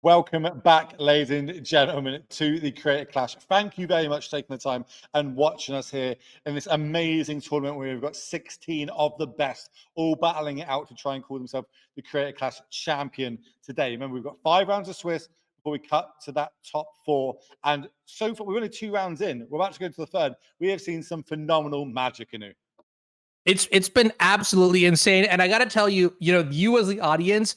Welcome back, ladies and gentlemen, to the Creator Clash. Thank you very much for taking the time and watching us here in this amazing tournament where we've got 16 of the best all battling it out to try and call themselves the Creator Clash champion today. Remember, we've got 5 rounds of Swiss before we cut to that top 4. And so far, we're only 2 rounds in. We're about to go to the third. We have seen some phenomenal magic, Anu. It's been absolutely insane. And I got to tell you, you as the audience,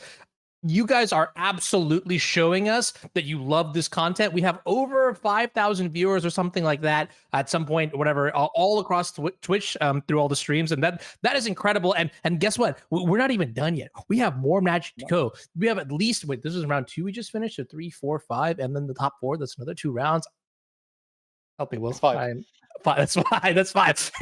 you guys are absolutely showing us that you love this content. We have over 5,000 viewers or something like that at some point, whatever, all across Twitch through all the streams. And that is incredible. And guess what? We're not even done yet. We have more magic to go. We have at least, this is round 2 we just finished, so 3, 4, 5, and then the top 4. That's another 2 rounds. Help me, Will. It's 5. That's 5. That's 5.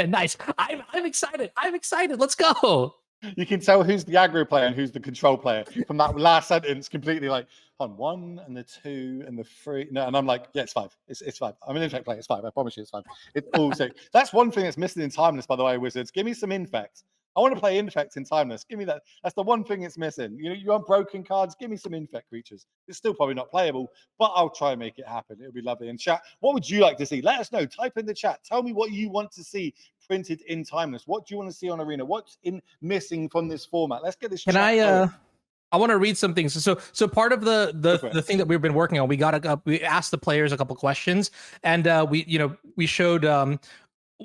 Nice. I'm excited. I'm excited. Let's go. You can tell who's the aggro player and who's the control player from that last sentence. Completely like on 1 and the 2 and the 3. No, and I'm like, yeah, it's 5. It's 5. I'm an infect player. It's 5. I promise you, it's 5. It's all 6. That's one thing that's missing in Timeless, by the way, Wizards. Give me some infects. I want to play infect in Timeless. Give me that. That's the one thing it's missing. You want broken cards? Give me some infect creatures. It's still probably not playable, but I'll try and make it happen. It'll be lovely. And chat, what would you like to see? Let us know. Type in the chat. Tell me what you want to see printed in Timeless. What do you want to see on Arena? What's missing from this format? Let's get this. Can I want to read some things. So part of the thing that we've been working on, we asked the players a couple questions, and we showed.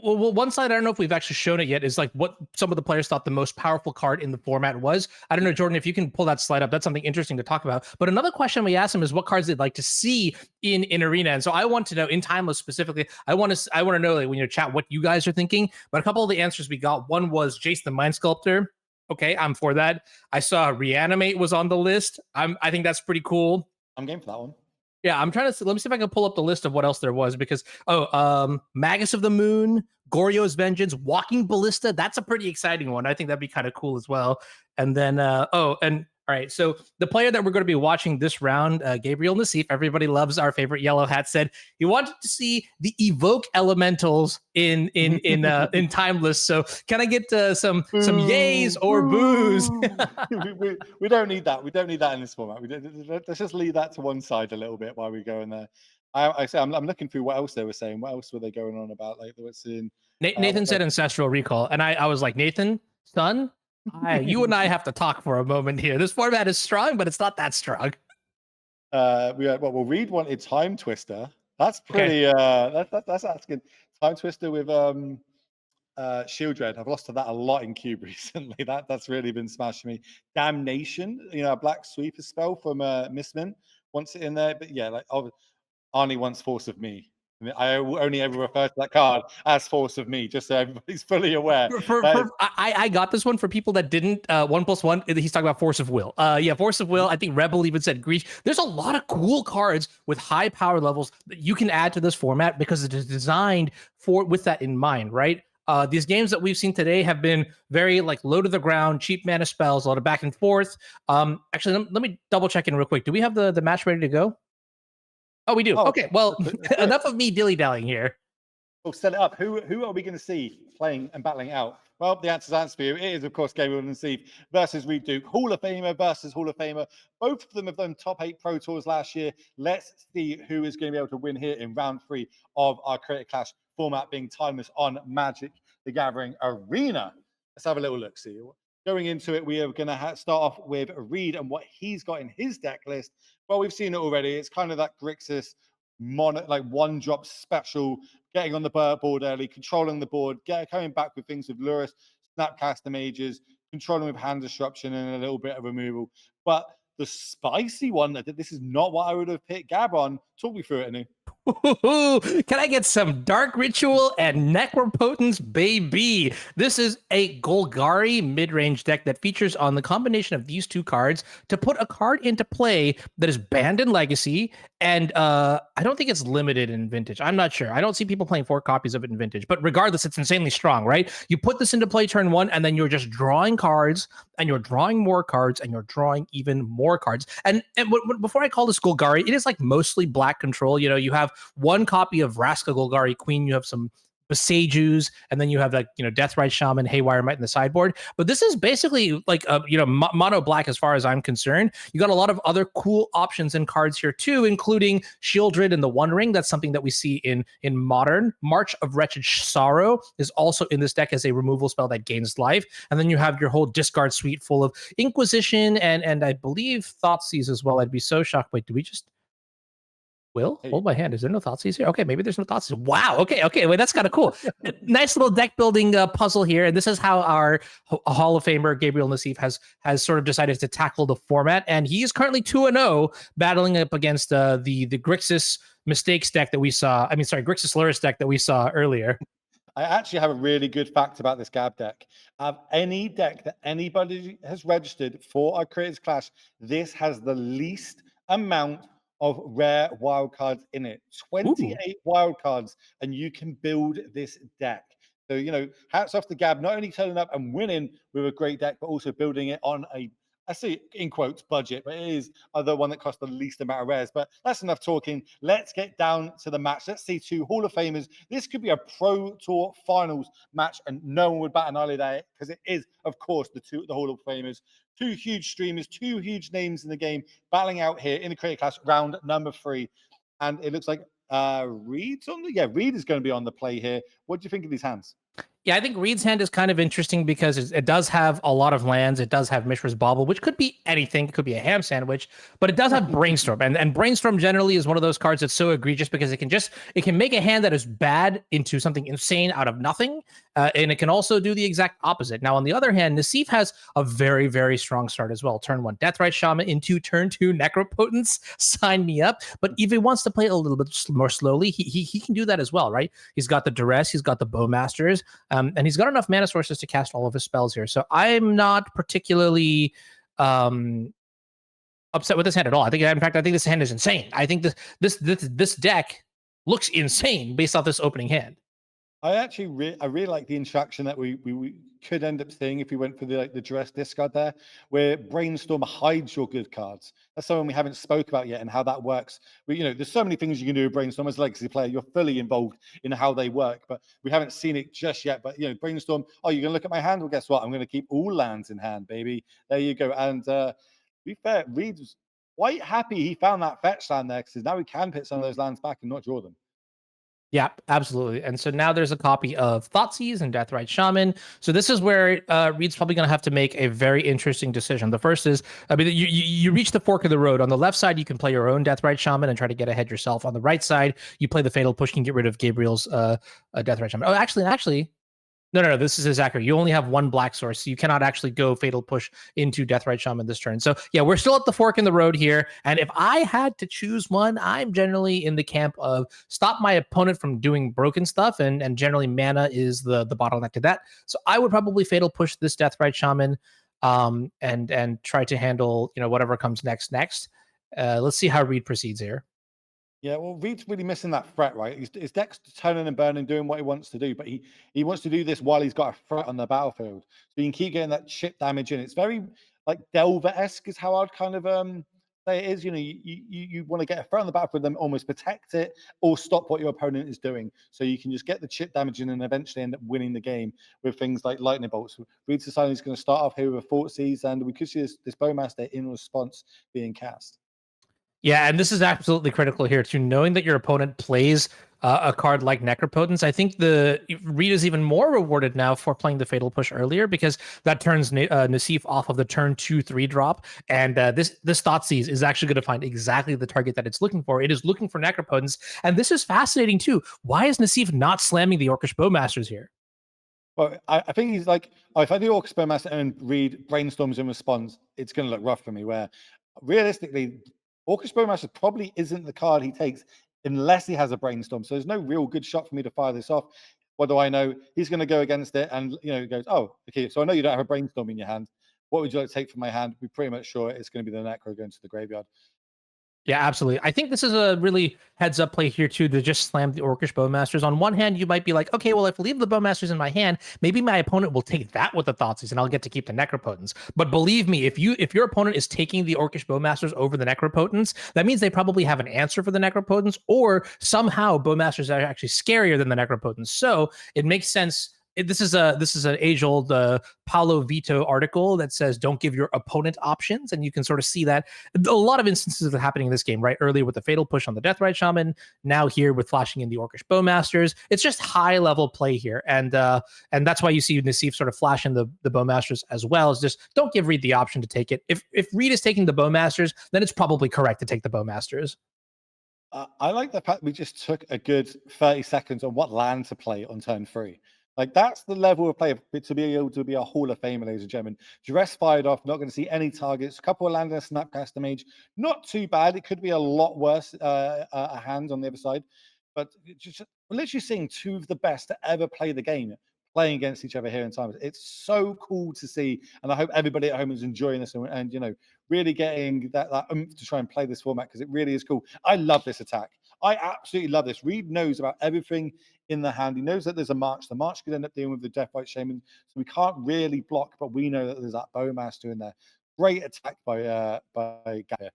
Well, one slide, I don't know if we've actually shown it yet, is like what some of the players thought the most powerful card in the format was. I don't know, Jordan, if you can pull that slide up, that's something interesting to talk about. But another question we asked them is what cards they'd like to see in Arena. And so I want to know, in Timeless specifically, I want to know, like, when you chat, what you guys are thinking. But a couple of the answers we got, one was Jace the Mind Sculptor. Okay, I'm for that. I saw Reanimate was on the list. I think that's pretty cool. I'm game for that one. Yeah, I'm trying to let me see if I can pull up the list of what else there was, because Magus of the Moon, Goryo's Vengeance, Walking Ballista. That's a pretty exciting one. I think that'd be kind of cool as well. And then all right, so the player that we're going to be watching this round, Gabriel Nassif, everybody loves our favorite yellow hat, said he wanted to see the Evoke Elementals in Timeless. So can I get some yays or boos? we don't need that. We don't need that in this format. Let's just leave that to one side a little bit while we go in there. I'm looking through what else they were saying. What else were they going on about? Like what's in? Nathan said Ancestral Recall, and I was like, Nathan, son. You and I have to talk for a moment here. This format is strong, but it's not that strong. We'll read one. It's Time Twister. That's pretty. Okay. That's asking. Time Twister with Shield Dread. I've lost to that a lot in Cube recently. That's really been smashing me. Damnation. A black sweeper spell from Mistman wants it in there, but yeah, like Arnie wants Force of Me. I only ever refer to that card as Force of Me, just so everybody's fully aware. I got this one for people that didn't. 1+1. He's talking about Force of Will. Yeah, Force of Will. I think Rebel even said Greece. There's a lot of cool cards with high power levels that you can add to this format because it is designed with that in mind, right? These games that we've seen today have been very like low to the ground, cheap mana spells, a lot of back and forth. Actually, let me double check in real quick. Do we have the match ready to go? Oh, we do. Oh, okay, well, enough of me dilly-dallying here. We'll set it up. Who are we going to see playing and battling out? Well, the answer's for you. It is, of course, Gabriel Nassif versus Reed Duke. Hall of Famer versus Hall of Famer. Both of them have done top 8 Pro Tours last year. Let's see who is going to be able to win here in round 3 of our Creator Clash format being Timeless on Magic the Gathering Arena. Let's have a little look. See, going into it, we are going to start off with Reed and what he's got in his deck list. Well, we've seen it already. It's kind of that Grixis like one-drop special, getting on the board early, controlling the board, coming back with things with Lurrus, Snapcaster Mages, controlling with Hand Disruption and a little bit of removal. But the spicy one, this is not what I would have picked Gab on. Talk me through it, Anu. Can I get some Dark Ritual and Necropotence, baby? This is a Golgari mid-range deck that features on the combination of these 2 cards to put a card into play that is banned in Legacy, and I don't think it's limited in Vintage. I'm not sure. I don't see people playing 4 copies of it in Vintage, but regardless, it's insanely strong, right? You put this into play turn 1, and then you're just drawing cards, and you're drawing more cards, and you're drawing even more cards. And before I call this Golgari, it is like mostly black control. You have 1 copy of Vraska Golgari Queen. You have some Besejus, and then you have like, Deathrite Shaman, Haywire Might in the sideboard. But this is basically like a, mono black as far as I'm concerned. You got a lot of other cool options and cards here too, including Shieldred and the One Ring. That's something that we see in Modern. March of Wretched Sorrow is also in this deck as a removal spell that gains life. And then you have your whole discard suite full of Inquisition and I believe Thoughtseize as well. I'd be so shocked. Wait, do we just hold my hand? Is there no Thoughtseize here? Okay, maybe there's no Thoughtseize. Wow. Okay. Wait, that's kind of cool. Nice little deck building puzzle here, and this is how our Hall of Famer Gabriel Nassif has sort of decided to tackle the format. And he is currently 2-0, battling up against the Grixis Mistakes deck that we saw. Grixis Lurrus deck that we saw earlier. I actually have a really good fact about this Gab deck. Of any deck that anybody has registered for our Creators Clash, this has the least amount of rare wildcards in it. 28 wildcards, and you can build this deck. So, hats off to Gab, not only turning up and winning with a great deck, but also building it on a, I say in quotes, budget, but it is the one that costs the least amount of rares. But that's enough talking. Let's get down to the match. Let's see two Hall of Famers. This could be a Pro Tour Finals match, and no one would bat an eyelid at it because it is, of course, the Hall of Famers. Two huge streamers, two huge names in the game, battling out here in the Creator Clash round number 3. And it looks like Reed's on the Reed is going to be on the play here. What do you think of these hands? Yeah, I think Reed's hand is kind of interesting because it does have a lot of lands. It does have Mishra's Bauble, which could be anything. It could be a ham sandwich, but it does have Brainstorm. And Brainstorm generally is one of those cards that's so egregious because it can make a hand that is bad into something insane out of nothing. And it can also do the exact opposite. Now, on the other hand, Nassif has a very, very strong start as well. Turn 1, Deathrite Shaman into turn 2, Necropotence. Sign me up. But if he wants to play a little bit more slowly, he can do that as well, right? He's got the Duress, he's got the Bowmasters, and he's got enough mana sources to cast all of his spells here. So I'm not particularly upset with this hand at all. I think this hand is insane. I think this deck looks insane based off this opening hand. I really like the interaction that we could end up seeing if we went for the Duress discard there, where Brainstorm hides your good cards. That's something we haven't spoke about yet and how that works. There's so many things you can do with Brainstorm as a legacy player. You're fully involved in how they work, but we haven't seen it just yet. But Brainstorm. Oh, you're gonna look at my hand? Well, guess what? I'm gonna keep all lands in hand, baby. There you go. And to be fair, Reed was quite happy he found that fetch land there because now he can put some of those lands back and not draw them. Yeah, absolutely. And so now there's a copy of Thoughtseize and Deathrite Shaman. So this is where Reed's probably going to have to make a very interesting decision. The first is, you reach the fork of the road. On the left side, you can play your own Deathrite Shaman and try to get ahead yourself. On the right side, you play the Fatal Push and get rid of Gabriel's Deathrite Shaman. Oh, actually, No, this is accurate. You only have one black source, so you cannot actually go Fatal Push into Deathrite Shaman this turn. So yeah, we're still at the fork in the road here. And if I had to choose one, I'm generally in the camp of stop my opponent from doing broken stuff, and generally mana is the bottleneck to that. So I would probably Fatal Push this Deathrite Shaman, and try to handle whatever comes next. Let's see how Reed proceeds here. Yeah, well, Reed's really missing that threat, right? His deck's turning and burning, doing what he wants to do, but he wants to do this while he's got a threat on the battlefield. So you can keep getting that chip damage in. It's very like Delver-esque is how I'd kind of say it is. You want to get a threat on the battlefield, then almost protect it or stop what your opponent is doing. So you can just get the chip damage in and eventually end up winning the game with things like lightning bolts. Reed's deciding he's going to start off here with a Thoughtseize, and we could see this Bowmaster in response being cast. Yeah, and this is absolutely critical here too. Knowing that your opponent plays a card like Necropotence, I think the Reed is even more rewarded now for playing the Fatal Push earlier because that turns Nassif off of the turn 2/3 drop, and this Thoughtseize is actually going to find exactly the target that it's looking for. It is looking for Necropotence, and this is fascinating too. Why is Nassif not slamming the Orcish Bowmasters here? Well, I think he's like, if I do Orcish Bowmaster and Reed brainstorms in response, it's going to look rough for me. Where realistically, Orcish Bowmaster probably isn't the card he takes unless he has a brainstorm. So there's no real good shot for me to fire this off. What do I know? He's going to go against it, and goes, oh, okay. So I know you don't have a brainstorm in your hand. What would you like to take from my hand? We're pretty much sure it's going to be the Necro going to the graveyard. Yeah, absolutely. I think this is a really heads up play here too to just slam the Orcish Bowmasters. On one hand, you might be like, okay, well, if I leave the Bowmasters in my hand, maybe my opponent will take that with the Thoughtseize and I'll get to keep the Necropotents. But believe me, if your opponent is taking the Orcish Bowmasters over the Necropotents, that means they probably have an answer for the Necropotents, or somehow Bowmasters are actually scarier than the Necropotents. So it makes sense. This is an age old Paulo Vito article that says don't give your opponent options, and you can sort of see that a lot of instances of it happening in this game, right? Earlier with the Fatal Push on the Deathrite Shaman, now here with flashing in the Orcish Bowmasters. It's just high level play here, and that's why you see Nassif sort of flash in the Bowmasters as well. Is just don't give Reed the option to take it. If Reed is taking the Bowmasters, then it's probably correct to take the Bowmasters. I like the fact we just took a good 30 seconds on what land to play on turn 3. Like, that's the level of play to be able to be a Hall of Famer, ladies and gentlemen. Duress fired off, not going to see any targets. A couple of land and a Snapcaster Mage. Not too bad. It could be a lot worse, a hand on the other side. But just we're literally seeing two of the best to ever play the game playing against each other here in time. It's so cool to see. And I hope everybody at home is enjoying this and you know, really getting that oomph to try and play this format, because it really is cool. I love this attack. I absolutely love this. Reed knows about everything in the hand. He knows that there's a march. The march could end up dealing with the Deathrite Shaman, so we can't really block, but we know that there's that Bowmaster in there. Great attack by Gaia.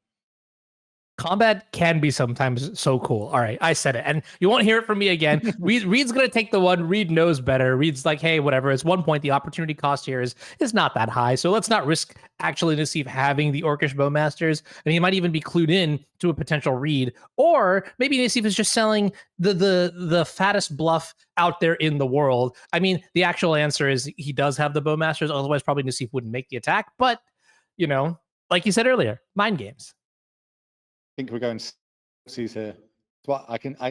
Combat can be sometimes so cool. All right, I said it, and you won't hear it from me again. Reed's gonna take the one. Reed knows better. Reed's like, hey, whatever. It's 1 point. The opportunity cost here is not that high, so let's not risk actually Nassif having the Orcish Bowmasters, and he might even be clued in to a potential Reed, or maybe Nassif is just selling the fattest bluff out there in the world. I mean, the actual answer is he does have the Bowmasters. Otherwise, probably Nassif wouldn't make the attack. But you know, like you said earlier, mind games. I think we're going Thoughtseize here. What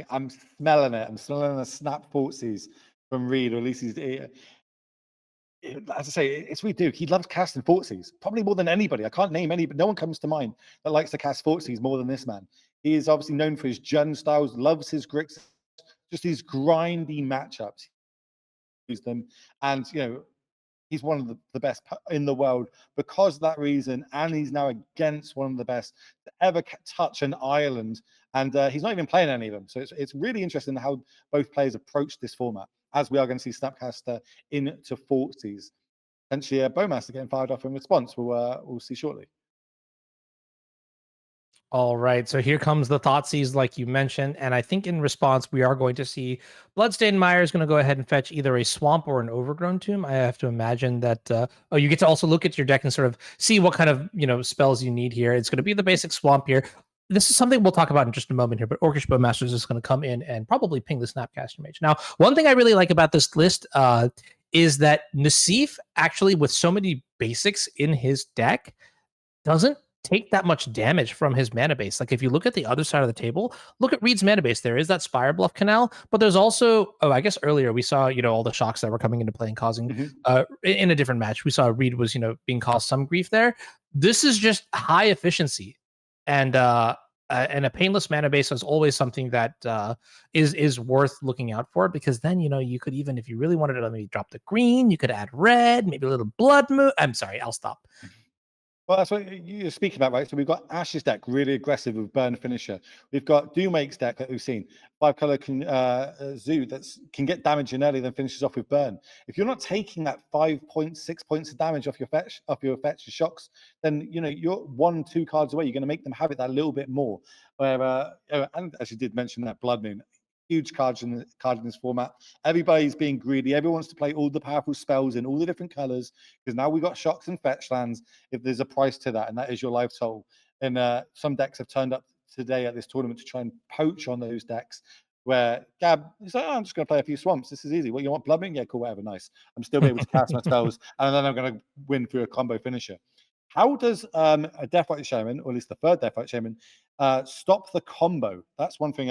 I'm smelling it. I'm smelling a snap Thoughtseize from Reed, or at least he's. As I say, it's we do. He loves casting Thoughtseize, probably more than anybody. I can't name any, but no one comes to mind that likes to cast Thoughtseize more than this man. He is obviously known for his Jund styles, loves his Grixis, just these grindy matchups. Use them, and you know, he's one of the best in the world because of that reason, and he's now against one of the best to ever touch an island, and he's not even playing any of them. So it's really interesting how both players approach this format, as we are going to see Snapcaster into Thoughtseize. Potentially a Bowmaster getting fired off in response. We'll see shortly. All right, so here comes the Thoughtseize, like you mentioned, and I think in response we are going to see Bloodstained Mire is going to go ahead and fetch either a Swamp or an Overgrown Tomb. I have to imagine that. You get to also look at your deck and sort of see what kind of spells you need here. It's going to be the basic Swamp here. This is something we'll talk about in just a moment here, but Orcish Bowmasters is going to come in and probably ping the Snapcaster Mage. Now, one thing I really like about this list is that Nassif actually, with so many basics in his deck, doesn't take that much damage from his mana base. Like if you look at the other side of the table, look at Reed's mana base. There is that Spire Bluff Canal, but there's also, I guess earlier we saw, all the shocks that were coming into play and causing in a different match. We saw Reed was, being caused some grief there. This is just high efficiency. And a painless mana base is always something that is worth looking out for, because then you could, even if you really wanted to maybe drop the green, you could add red, maybe a little blood moon. I'm sorry, I'll stop. Well, that's what you're speaking about, right? So we've got Ash's deck, really aggressive with Burn Finisher. We've got Doomake's deck that we've seen, 5-color Zoo that can get damage in early, then finishes off with Burn. If you're not taking that 5 points, 6 points of damage off your fetch, your shocks, then you're 1-2 cards away. You're going to make them have it that little bit more. Where and as you did mention, that Blood Moon. Huge card in this format. Everybody's being greedy. Everyone wants to play all the powerful spells in all the different colors, because now we've got shocks and fetch lands. If there's a price to that, and that is your life total. And some decks have turned up today at this tournament to try and poach on those decks. Where Gab is like, I'm just going to play a few swamps. This is easy. What, you want Blood Moon? Yeah, cool, whatever, nice. I'm still able to cast my spells, and then I'm going to win through a combo finisher. How does a Deathrite Shaman, or at least the third Deathrite Shaman, stop the combo? That's one thing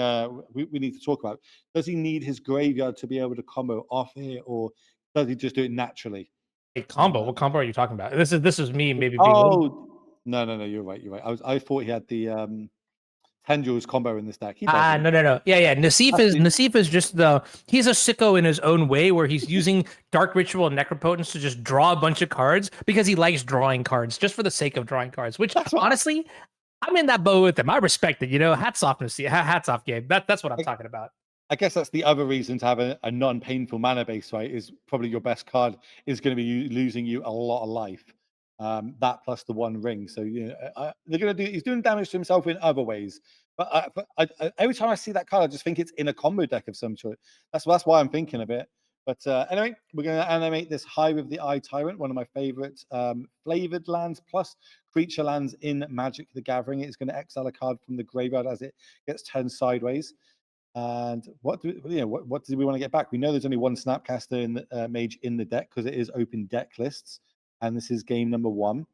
we need to talk about. Does he need his graveyard to be able to combo off here, or does he just do it naturally? A combo? What combo are you talking about? This is me maybe being. Oh, no, you're right. I thought he had the Tendrils combo in this deck. No. Yeah. Nassif is just he's a sicko in his own way, where he's using Dark Ritual and Necropotence to just draw a bunch of cards because he likes drawing cards just for the sake of drawing cards, which honestly, I'm in that boat with them. I respect it. Hats off, hats off, Gabe. That's what I'm talking about. I guess that's the other reason to have a non-painful mana base, right? Is probably your best card is going to be losing you a lot of life. That plus the one ring. So they're going to do. He's doing damage to himself in other ways. But every time I see that card, I just think it's in a combo deck of some sort. That's why I'm thinking of it. But anyway, we're going to animate this Hive of the Eye Tyrant, one of my favorite flavored lands plus creature lands in Magic the Gathering. It's going to exile a card from the graveyard as it gets turned sideways. And what do we want to get back? We know there's only one Snapcaster in the Mage in the deck because it is open deck lists, and this is game number 1.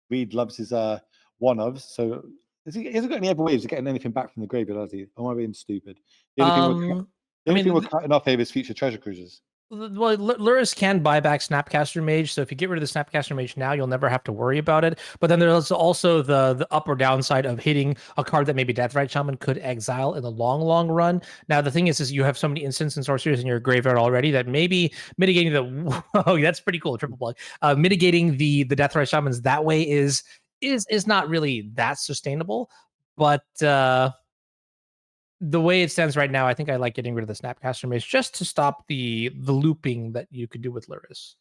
Reed loves his one ofs. So he hasn't got any other ways of getting anything back from the graveyard, has he? Or am I being stupid? The only thing we're cutting off here is future treasure cruisers. Well, Lurrus can buy back Snapcaster Mage, so if you get rid of the Snapcaster Mage now, you'll never have to worry about it. But then there's also the up or downside of hitting a card that maybe Deathrite Shaman could exile in the long run. Now, the thing is you have so many instants and sorcerers in your graveyard already that maybe mitigating the oh, that's pretty cool, triple plug. Mitigating the Deathrite Shamans that way is not really that sustainable, but the way it stands right now, I think I like getting rid of the Snapcaster Mage just to stop the looping that you could do with Lurrus.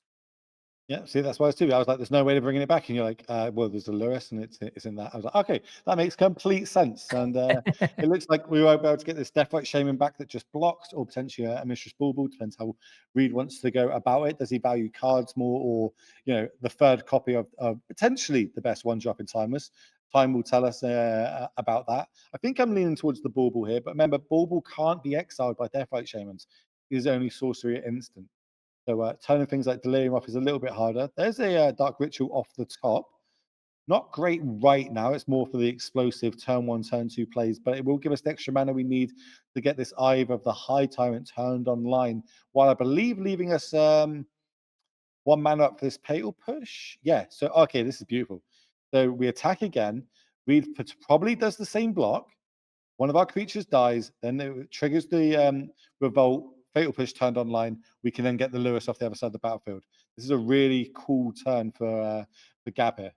Yeah, see, that's why it's too. I was like, there's no way to bringing it back. And you're like, well, there's the Lurrus and it's in that. I was like, okay, that makes complete sense. And it looks like we won't be able to get this Deathrite Shaman back that just blocks, or potentially a Mistress Bulbul. Depends how Reed wants to go about it. Does he value cards more, or the third copy of potentially the best one drop in Timeless? Time will tell us about that. I think I'm leaning towards the Bulbul here, but remember, Bulbul can't be exiled by Deathrite Shamans. He's only sorcery at instant. So turning things like Delirium off is a little bit harder. There's a Dark Ritual off the top. Not great right now. It's more for the explosive turn 1, turn 2 plays, but it will give us the extra mana we need to get this Eye of the High Tyrant turned online, while I believe leaving us 1 mana up for this Pale Push. Yeah, so okay, this is beautiful. So we attack again. Reed probably does the same block. One of our creatures dies, then it triggers the Revolt. Fatal Push turned online. We can then get the Lurrus off the other side of the battlefield. This is a really cool turn for Gab here.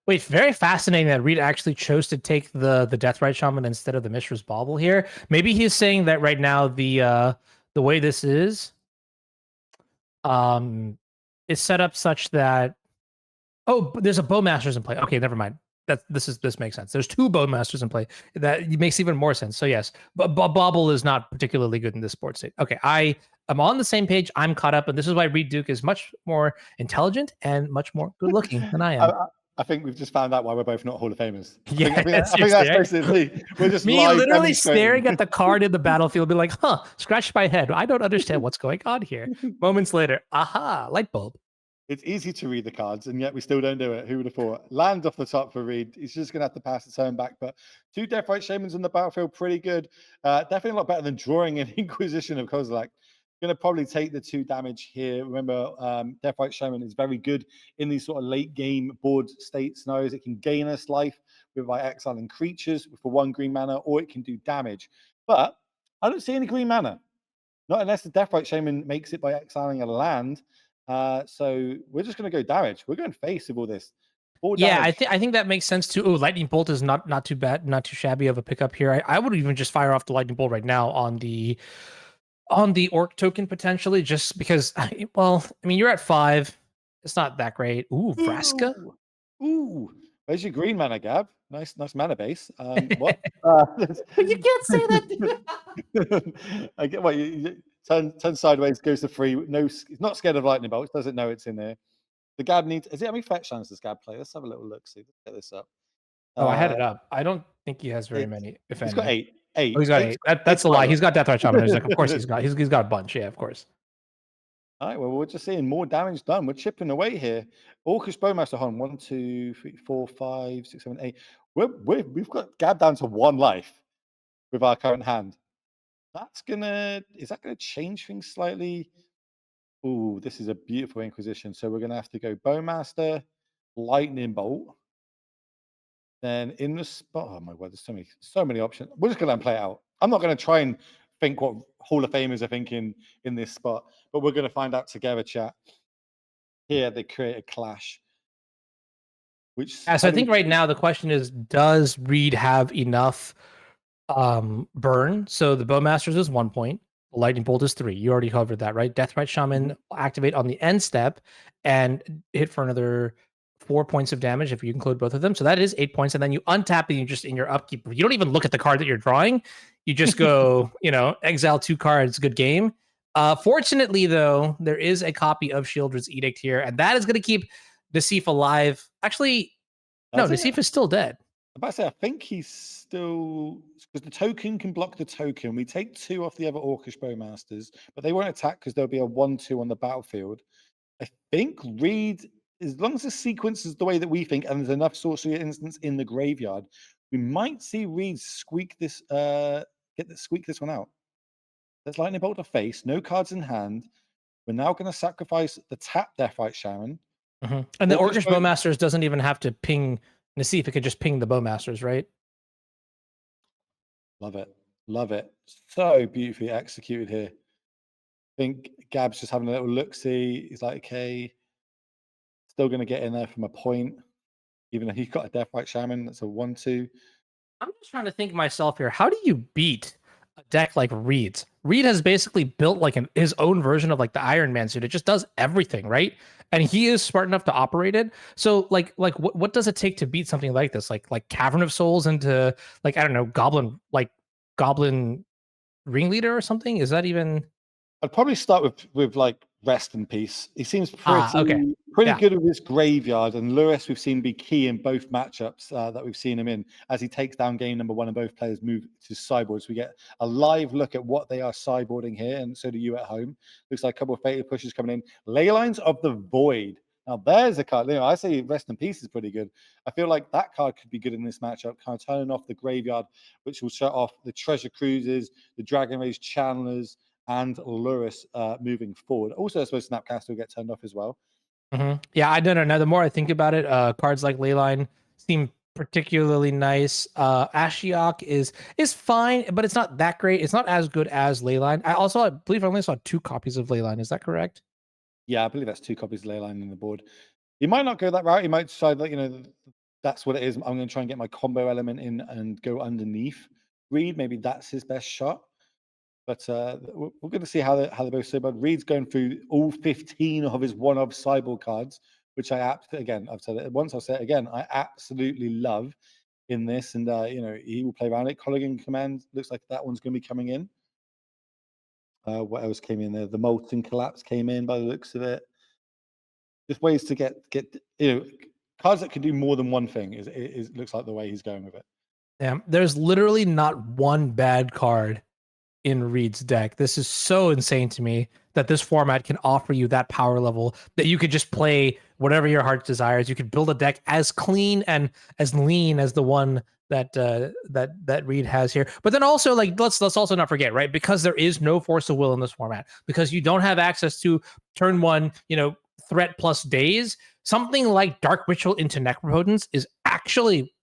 Wait, very fascinating that Reed actually chose to take the Deathrite Shaman instead of the Mistress Bauble here. Maybe he's saying that right now the way this is set up such that there's a Bowmasters in play. Okay, never mind. This makes sense. There's 2 Bowmasters in play. That makes even more sense. So yes, but Bauble is not particularly good in this board state. Okay, I'm on the same page. I'm caught up, and this is why Reed Duke is much more intelligent and much more good looking than I am. I think we've just found out why we're both not Hall of Famers. Yeah, I think that's basically, we're just me live literally staring at the card in the battlefield, be like, scratch my head. I don't understand what's going on here. Moments later, aha, light bulb. It's easy to read the cards, and yet we still don't do it. Who would have thought? Land off the top for Reed. He's just going to have to pass the turn back. But 2 Deathrite Shamans on the battlefield, pretty good. Definitely a lot better than drawing an Inquisition of Kozilek. Going to probably take the 2 damage here. Remember, Deathrite Shaman is very good in these sort of late game board state scenarios. It can gain us life by exiling creatures for 1 green mana, or it can do damage. But I don't see any green mana. Not unless the Deathrite Shaman makes it by exiling a land. So we're just going to go damage. We're going face with all this. Yeah, I think that makes sense too. Oh, Lightning Bolt is not too bad, not too shabby of a pickup here. I would even just fire off the Lightning Bolt right now on the Orc token potentially, just because. You're at 5. It's not that great. Ooh, Vraska. Ooh, where's your green mana, Gab? Nice mana base. What? You can't say that. I get what you turn sideways, goes to 3. No, he's not scared of Lightning Bolts. Doesn't know it's in there. The Gab needs. Is it how many fetch lands does Gab play? Let's have a little look. See, let's get this up. I had it up. I don't think he has very many. If he's any. got 8. Oh, he's got 8. That's a lie. He's got Deathrite Shaman. Of course he's got a bunch. Yeah, of course. All right, well, we're just seeing more damage done. We're chipping away here. Orcish Bowmaster Hon, 1, 2, 3, 4, 5, 6, 7, 8. We've got Gab down to 1 life with our current hand. Is that gonna change things slightly? Ooh, this is a beautiful Inquisition. So we're gonna have to go Bowmaster, Lightning Bolt. Then in the spot, oh my word, there's so many options. We're just gonna play it out. I'm not gonna try and think what Hall of Famers are thinking in this spot, but we're gonna find out together, chat. Here they create a clash. which So I think right now the question is, does Reed have enough burn? So the Bowmasters is 1 point. Lightning Bolt is 3. You already covered that, right? Deathrite Shaman will activate on the end step and hit for another 4 points of damage if you include both of them. So that is 8 points. And then you untap and you just in your upkeep. You don't even look at the card that you're drawing. You just go, exile 2 cards. Good game. Fortunately, though, there is a copy of Shieldred's Edict here, and that is going to keep Nassif alive. Actually, no, Nassif is still dead. I'm about to say, I think he's still, because the token can block the token. We take 2 off the other Orcish Bowmasters, but they won't attack because there'll be a 1/2 on the battlefield. I think Reed, as long as the sequence is the way that we think, and there's enough sorcery instants in the graveyard, we might see Reed squeak this one out. There's Lightning Bolt to face, no cards in hand. We're now going to sacrifice the tap Deathrite Shaman. And the Orcish Bowmasters doesn't even have to ping Nassif, it could just ping the Bowmasters, right? Love it. Love it. So beautifully executed here. I think Gab's just having a little look-see. He's like, okay, still going to get in there from a point, even though he's got a Deathrite Shaman. That's a 1/2. I'm just trying to think myself here. How do you beat a deck like Reed's? Reed has basically built like his own version of like the Iron Man suit. It just does everything, right? And he is smart enough to operate it. So what does it take to beat something like this? Like Cavern of Souls into like, I don't know, Goblin Ringleader or something? Is that even? I'd probably start with like Rest in Peace. He seems pretty good with his graveyard, and Lurrus we've seen be key in both matchups that we've seen him in as he takes down game number 1 and both players move to sideboards. We get a live look at what they are sideboarding here, and so do you at home. Looks like a couple of fatal pushes coming in. Leylines of the Void. Now there's a card. I say Rest in Peace is pretty good. I feel like that card could be good in this matchup, kind of turning off the graveyard, which will shut off the Treasure Cruisers, the Dragon Rage Channelers, and Lurrus moving forward. Also, I suppose Snapcaster will get turned off as well. Yeah, I don't know. The more I think about it, cards like Leyline seem particularly nice. Ashiok is fine, but it's not that great. It's not as good as Leyline. I believe I only saw 2 copies of Leyline. Is that correct? Yeah, I believe that's 2 copies of Leyline on the board. You might not go that route. You might decide that, that's what it is. I'm going to try and get my combo element in and go underneath Reed. Maybe that's his best shot. But we're going to see how they both say. But Reed's going through all 15 of his one-of sideboard cards, which I've said it once, I'll say it again. I absolutely love in this, and he will play around it. Colligan Command looks like that one's going to be coming in. What else came in there? The Molten Collapse came in by the looks of it. Just ways to get cards that can do more than one thing. Is looks like the way he's going with it. Yeah, there's literally not one bad card in Reed's deck. This is so insane to me that this format can offer you that power level that you could just play whatever your heart desires. You could build a deck as clean and as lean as the one that Reed has here. But then also, like, let's also not forget, right? Because there is no force of will in this format, because you don't have access to turn 1, threat plus days. Something like Dark Ritual into Necropotence is actually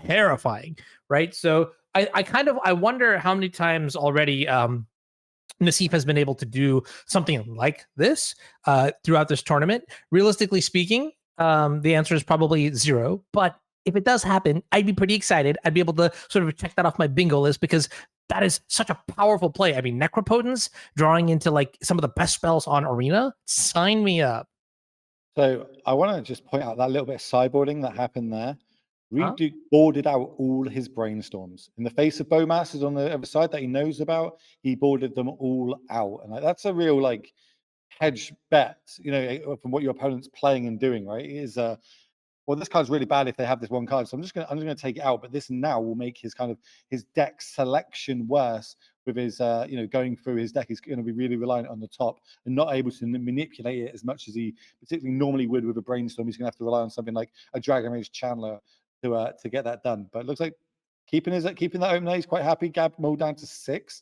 terrifying, right? So I wonder how many times already Nassif has been able to do something like this throughout this tournament. Realistically speaking, the answer is probably 0. But if it does happen, I'd be pretty excited. I'd be able to sort of check that off my bingo list, because that is such a powerful play. I mean, Necropotence drawing into like some of the best spells on Arena. Sign me up. So I want to just point out that little bit of sideboarding that happened there. Reed boarded out all his brainstorms in the face of Bowmasters on the other side that he knows about. He boarded them all out, and that's a real hedge bet. From what your opponent's playing and doing, right? Is well, this card's really bad if they have this one card, so I'm just gonna take it out. But this now will make his his deck selection worse. With his going through his deck, he's going to be really reliant on the top and not able to manipulate it as much as he particularly normally would with a brainstorm. He's going to have to rely on something like a Dragon Rage Channeler to get that done. But it looks like keeping that open there, he's quite happy. Gab Mold down to 6.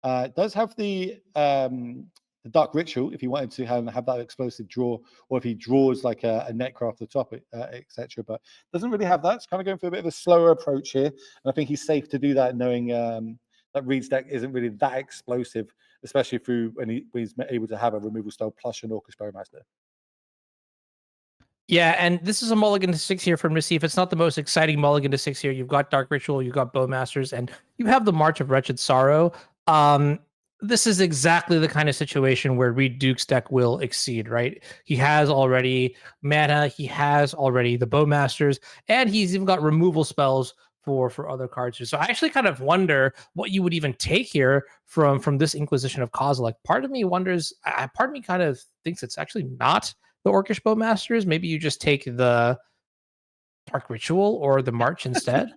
Does have the Dark Ritual if he wanted to have that explosive draw, or if he draws like a Necro off the top, etc. But doesn't really have that. It's kind of going for a bit of a slower approach here, and I think he's safe to do that, knowing that Reed's deck isn't really that explosive, especially through when he's able to have a removal style plus an Orcish Bowmaster. Yeah, and this is a mulligan to 6 here from Receive. It's not the most exciting mulligan to 6 here. You've got Dark Ritual, you've got Bowmasters, and you have the March of Wretched Sorrow. This is exactly the kind of situation where Reed Duke's deck will exceed, right? He has already mana, he has already the Bowmasters, and he's even got removal spells for other cards too. So I actually kind of wonder what you would even take here from this Inquisition of Kozilek. Part of me wonders, part of me kind of thinks it's actually not the Orcish Bowmasters. Maybe you just take the Dark Ritual or the March instead.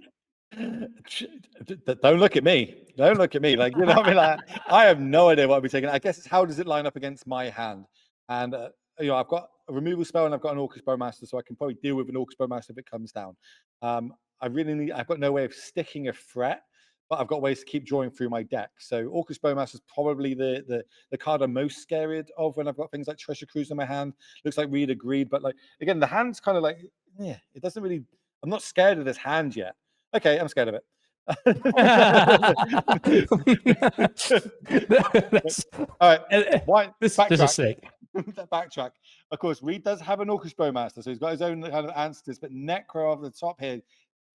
Don't look at me. Don't look at me. Like, you know what I mean? Like, I have no idea what I'll be taking. I guess it's how does it line up against my hand? And, I've got a removal spell and I've got an Orcish Bowmaster, so I can probably deal with an Orcish Bowmaster if it comes down. I've got no way of sticking a threat, but I've got ways to keep drawing through my deck. So Orcish Bowmaster is probably the card I'm most scared of when I've got things like Treasure Cruise in my hand. Looks like Reed agreed, but like again, the hand's kind of like, yeah, it doesn't really. I'm not scared of this hand yet. Okay, I'm scared of it. All right. Why? This is sick. Backtrack. Of course, Reed does have an Orcish Bowmaster, so he's got his own kind of answers. But Necro off the top here.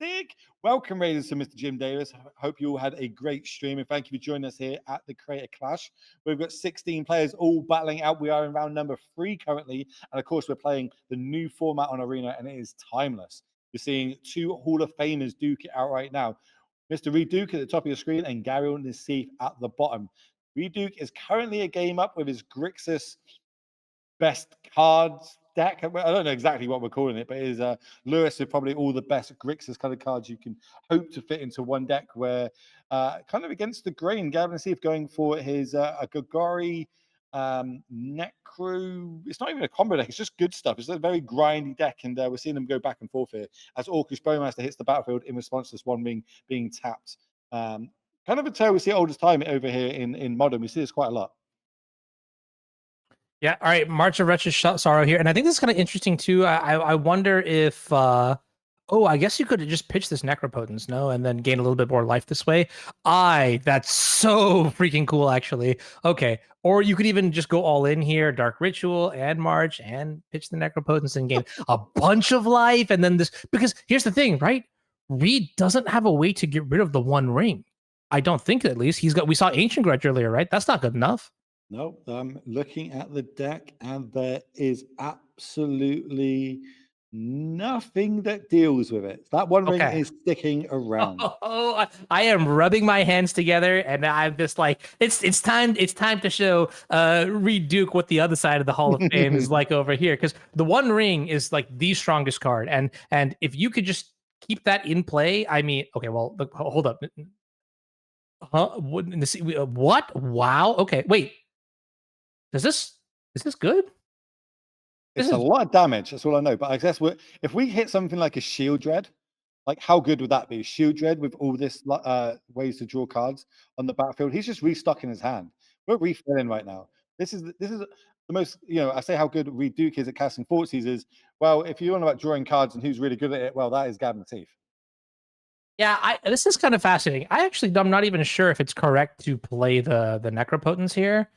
Big welcome, Raiders, to Mr. Jim Davis. Hope you all had a great stream, and thank you for joining us here at the Creator Clash. We've got 16 players all battling out. We are in round number 3 currently, and of course, we're playing the new format on Arena, and it is timeless. You're seeing 2 Hall of Famers duke it out right now. Mr. Reed Duke at the top of your screen and Gary Necro at the bottom. Reed Duke is currently a game up with his Grixis best cards deck. I don't know exactly what we're calling it, but it is Lurrus with probably all the best Grixis kind of cards you can hope to fit into one deck. Where kind of against the grain, Gavin Necro going for his a Golgari Necro. It's not even a combo deck, it's just good stuff. It's a very grindy deck, and we're seeing them go back and forth here as Orcish Bowmaster hits the battlefield in response to this one ring being tapped. Kind of a tale we see old as time over here in Modern. We see this quite a lot. Yeah. All right. March of Wretched Sorrow here, and I think this is kind of interesting too. I wonder if I guess you could just pitch this Necropotence, no, and then gain a little bit more life this way. That's so freaking cool, actually. Okay, or you could even just go all in here, Dark Ritual and March, and pitch the Necropotence and gain a bunch of life, and then this. Because here's the thing, right? Reed doesn't have a way to get rid of the One Ring. I don't think, at least he's got. We saw Ancient Grudge earlier, right? That's not good enough. No, I'm looking at the deck, and there is absolutely nothing that deals with it. That One Ring is sticking around. I am rubbing my hands together, and I'm just like, it's time to show Reed Duke what the other side of the Hall of Fame is like over here, because the One Ring is like the strongest card, and if you could just keep that in play, I mean, okay, well, hold up, huh? What? Wow. Okay, wait. Is this good? It's a lot of damage. That's all I know. But I guess if we hit something like a Shield Dread, like how good would that be? Shield Dread with all this ways to draw cards on the battlefield. He's just restocking his hand. We're refilling right now. This is the most. I say how good Reed Duke is at casting Thoughtseize is. Well, if you're on about drawing cards and who's really good at it, well, that is Gavin Necro. Yeah, this is kind of fascinating. I'm not even sure if it's correct to play the Necropotence here.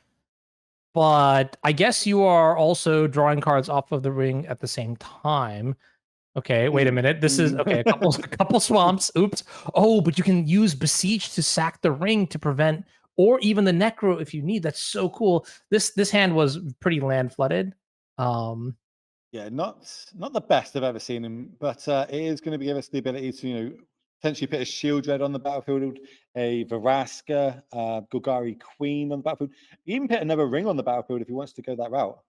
But I guess you are also drawing cards off of the ring at the same time. Okay, wait a minute. This is okay. A couple swamps. Oops. Oh, but you can use Besiege to sack the ring to prevent, or even the Necro if you need. That's so cool. This hand was pretty land flooded. Yeah, not the best I've ever seen him, but it is going to give us the ability to potentially put a Shield Dread on the battlefield, a Varaska, Golgari Queen on the battlefield. Even put another ring on the battlefield if he wants to go that route.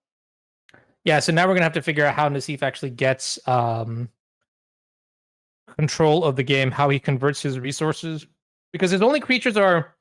Yeah, so now we're gonna have to figure out how Necro actually gets control of the game, how he converts his resources, because his only creatures are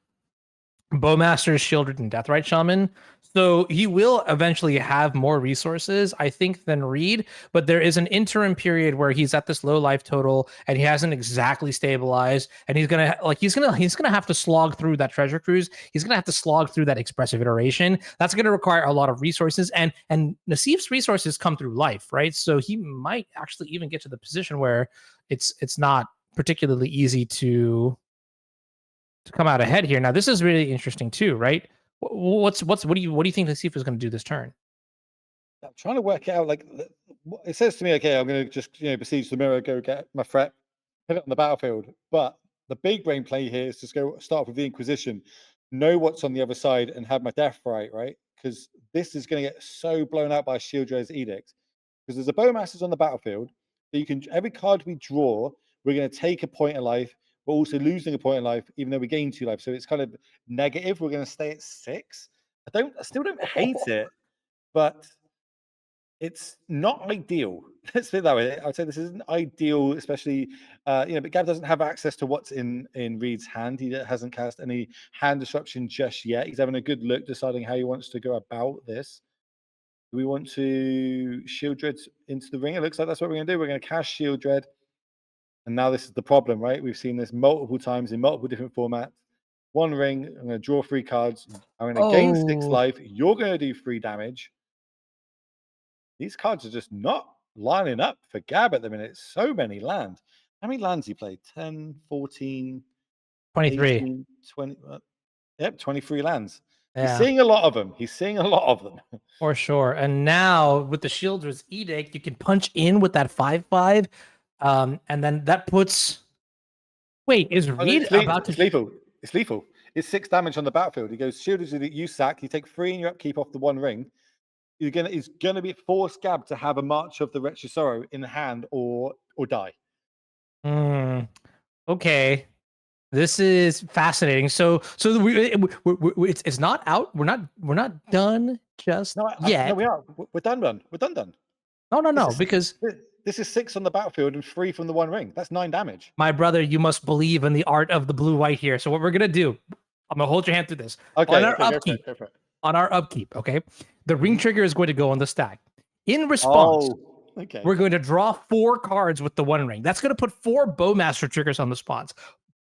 Bowmasters, Shieldred, and Deathrite Shaman. So he will eventually have more resources, I think, than Reed. But there is an interim period where he's at this low life total and he hasn't exactly stabilized. And he's gonna have to slog through that Treasure Cruise. He's gonna have to slog through that Expressive Iteration. That's gonna require a lot of resources. And Necro's resources come through life, right? So he might actually even get to the position where it's not particularly easy to come out ahead here. Now, this is really interesting too, right? What do you think Necro is going to do this turn? I'm trying to work it out. Like it says to me, okay, I'm going to just besiege the mirror, go get my threat, put it on the battlefield. But the big brain play here is just go start with the Inquisition, know what's on the other side, and have my death right, because this is going to get so blown out by Shieldred's Edict. Because there's a Bowmasters on the battlefield, so you can every card we draw, we're going to take a point of life. We're also losing a point of life, even though we gain 2 life. So it's kind of negative. We're going to stay at 6. I still don't hate it, but it's not ideal. Let's put it that way. I'd say this isn't ideal, especially but Gav doesn't have access to what's in Reed's hand. He hasn't cast any hand disruption just yet. He's having a good look, deciding how he wants to go about this. Do we want to Shieldred into the ring? It looks like that's what we're going to do. We're going to cast Shieldred. And now this is the problem, right? We've seen this multiple times in multiple different formats. 1 ring, I'm going to draw 3 cards. I'm going to gain 6 life. You're going to do 3 damage. These cards are just not lining up for Gab at the minute. So many lands. How many lands he played? 10, 14, 23. 18, 20. Yep, 23 lands. Yeah. He's seeing a lot of them. He's seeing a lot of them. For sure. And now with the Shieldred's Edict, you can punch in with that 5/5. And then that puts. Wait, is Reed about to? It's lethal. It's lethal. It's 6 damage on the battlefield. He goes Shieldred's Edict, you sack. You take 3 in your upkeep off the 1 ring. It's gonna be force Gab to have a March of the Wretched Sorrow in hand or die. Okay, this is fascinating. So it's not out. We're not done just yet. No, we are. We're done. We're done. No, because this is 6 on the battlefield and 3 from the 1 ring. That's 9 damage. My brother, you must believe in the art of the blue-white here. So what we're gonna do, I'm gonna hold your hand through this. Okay. On our upkeep, go for it. On our upkeep, okay, the ring trigger is going to go on the stack. In response, we're going to draw 4 cards with the 1 ring. That's going to put 4 Bowmaster triggers on the spawns.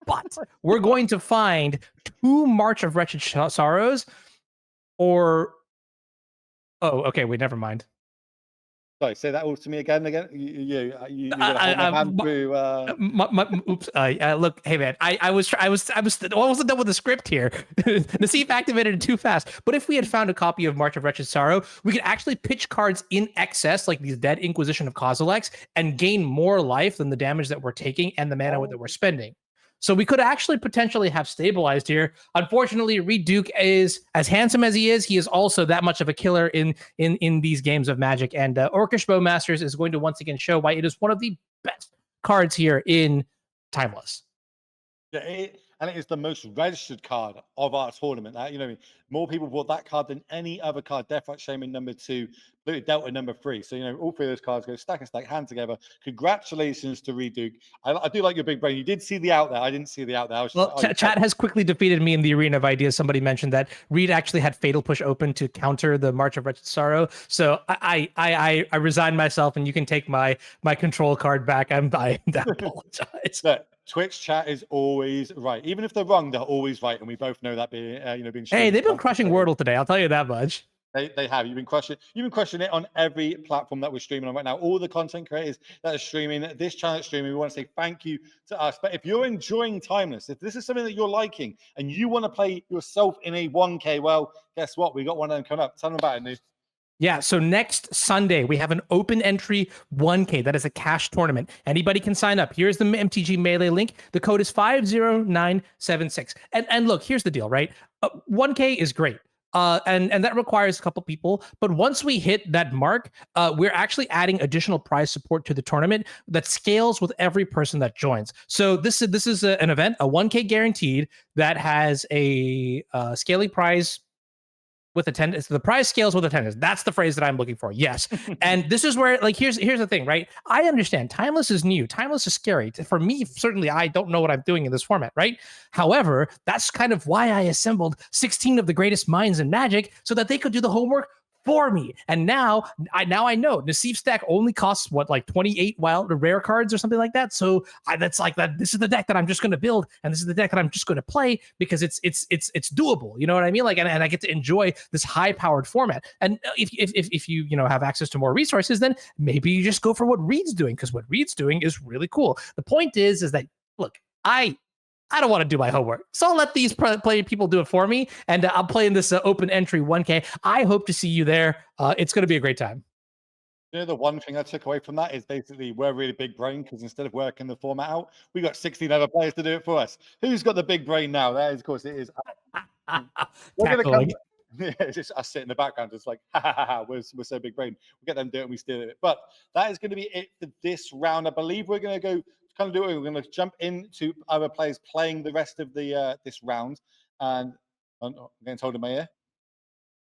But we're going to find 2 March of Wretched Sorrows, or okay, wait, never mind. Sorry, say that all to me again. You hand through. Oops. Look, hey man, I wasn't done with the script here. Nassif activated it too fast. But if we had found a copy of March of Wretched Sorrow, we could actually pitch cards in excess, like these Dead Inquisition of Kozilek's, and gain more life than the damage that we're taking and the mana that we're spending. So we could actually potentially have stabilized here. Unfortunately, Reed Duke is, as handsome as he is also that much of a killer in these games of Magic. And Orcish Bowmasters is going to once again show why it is one of the best cards here in Timeless. Yeah, and it is the most registered card of our tournament. More people bought that card than any other card. Deathrite Shaman #2, Blue Delta #3. So all 3 of those cards go stack and stack, hand together. Congratulations to Reed Duke. I do like your big brain. You did see the out there. I didn't see the out there. Chat has quickly defeated me in the arena of ideas. Somebody mentioned that Reed actually had Fatal Push open to counter the March of Wretched Sorrow. So I resign myself, and you can take my control card back. I apologize. Twitch chat is always right. Even if they're wrong, they're always right, and we both know that being Hey, they've been crushing Wordle today. I'll tell you that much. They have. You've been crushing it on every platform that we're streaming on right now. All the content creators that are streaming, this channel is streaming, we want to say thank you to us. But if you're enjoying Timeless, if this is something that you're liking and you want to play yourself in a 1K, well, guess what? We got one of them coming up. Tell them about it, New. Yeah, so next Sunday, we have an open entry 1K. That is a cash tournament. Anybody can sign up. Here's the MTG Melee link. The code is 50976. And look, here's the deal, right? 1K is great. And that requires a couple people. But once we hit that mark, we're actually adding additional prize support to the tournament that scales with every person that joins. So this is an event, a 1K guaranteed, that has a scaling prize with attendance. The prize scales with attendance. That's the phrase that I'm looking for. Yes. And this is where, like, here's the thing, right? I understand Timeless is new. Timeless is scary. For me, certainly, I don't know what I'm doing in this format, right? However, that's kind of why I assembled 16 of the greatest minds in Magic so that they could do the homework for me. And now I know Nassif stack only costs like 28 wild or rare cards or something like that. So that's like that. This is the deck that I'm just going to build, and this is the deck that I'm just going to play because it's doable. You know what I mean? Like, and I get to enjoy this high powered format. And if you have access to more resources, then maybe you just go for what Reed's doing, because what Reed's doing is really cool. The point is that, look, I don't want to do my homework, so I'll let these play people do it for me, and I'm playing this open entry 1K. I hope to see you there. It's going to be a great time. You know, the one thing I took away from that is basically we're really big brain because instead of working the format out, we got 16 other players to do it for us. Who's got the big brain now? That is, of course, it is. We're going to come. Cackling. Yeah, it's just us sitting in the background, just like, ha ha ha, ha we're so big brain. We get them do it and we steal it. But that is going to be it for this round. I believe we're going to go kind of do it. We're going to jump into other players playing the rest of the this round. And I'm getting told in my ear.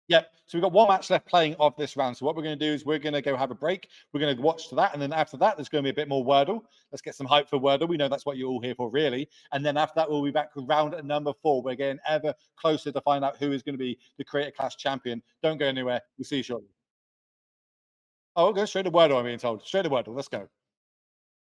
Yep. So we've got one match left playing of this round. So what we're going to do is we're going to go have a break. We're going to watch to that. And then after that, there's going to be a bit more Wordle. Let's get some hype for Wordle. We know that's what you're all here for, really. And then after that, we'll be back with round number 4. We're getting ever closer to find out who is going to be the Creator Clash champion. Don't go anywhere. We'll see you shortly. Oh, we'll go straight to Wordle, I'm being told. Straight to Wordle. Let's go.